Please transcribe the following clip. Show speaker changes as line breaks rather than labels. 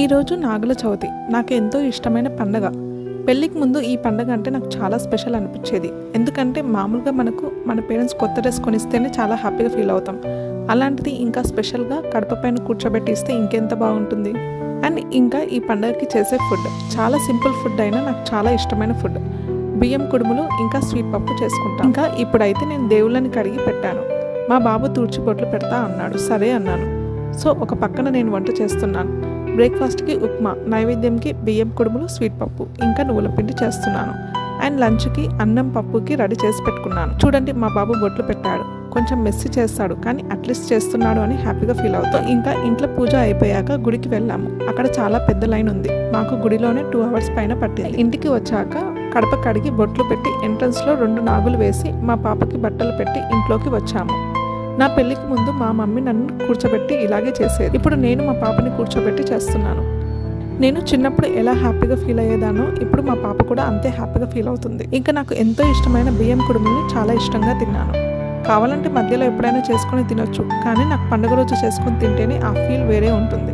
ఈరోజు నాగుల చవితి నాకు ఎంతో ఇష్టమైన పండగ. పెళ్ళికి ముందు ఈ పండగ అంటే నాకు చాలా స్పెషల్ అనిపించేది. ఎందుకంటే మామూలుగా మన పేరెంట్స్ కొత్త డ్రెస్ కొనిస్తేనే చాలా హ్యాపీగా ఫీల్ అవుతాం. అలాంటిది ఇంకా స్పెషల్గా కడప పైన కూర్చోబెట్టి ఇస్తే ఇంకెంత బాగుంటుంది. అండ్ ఇంకా ఈ పండగకి చేసే ఫుడ్ చాలా సింపుల్ ఫుడ్ అయినా నాకు చాలా ఇష్టమైన ఫుడ్. బియ్యం కుడుములు ఇంకా స్వీట్ పప్పు చేసుకుంటాను. ఇంకా ఇప్పుడైతే నేను దేవుళ్ళని కడిగి పెట్టాను. మా బాబు తూర్చి బొట్లు పెడతా అన్నాడు. సరే అన్నాను. సో ఒక పక్కన నేను వంట చేస్తున్నాను. బ్రేక్ఫాస్ట్కి ఉప్మా, నైవేద్యంకి బియ్యం కుడుములు, స్వీట్ పప్పు ఇంకా నువ్వుల పిండి చేస్తున్నాను. అండ్ లంచ్కి అన్నం పప్పుకి రెడీ చేసి పెట్టుకున్నాను. చూడండి, మా బాబు బొట్లు పెట్టాడు. కొంచెం మెస్సి చేస్తాడు, కానీ అట్లీస్ట్ చేస్తున్నాడు అని హ్యాపీగా ఫీల్ అవుతాం. ఇంకా ఇంట్లో పూజ అయిపోయాక గుడికి వెళ్ళాము. అక్కడ చాలా పెద్ద లైన్ ఉంది. మాకు గుడిలోనే 2 hours పైన పట్టింది. ఇంటికి వచ్చాక కడప కడిగి బొట్లు పెట్టి ఎంట్రన్స్లో 2 నాగులు వేసి మా పాపకి బట్టలు పెట్టి ఇంట్లోకి వచ్చాము. నా పెళ్ళికి ముందు మా మమ్మీ నన్ను కూర్చోబెట్టి ఇలాగే చేసేది. ఇప్పుడు నేను మా పాపని కూర్చోబెట్టి చేస్తున్నాను. నేను చిన్నప్పుడు ఎలా హ్యాపీగా ఫీల్ అయ్యేదానో ఇప్పుడు మా పాప కూడా అంతే హ్యాపీగా ఫీల్ అవుతుంది. ఇంకా నాకు ఎంతో ఇష్టమైన బియ్యం కుడుముల్ని చాలా ఇష్టంగా తిన్నాను. కావాలంటే మధ్యలో ఎప్పుడైనా చేసుకొని తినొచ్చు, కానీ నాకు పండుగ రోజు చేసుకొని తింటేనే ఆ ఫీల్ వేరే ఉంటుంది.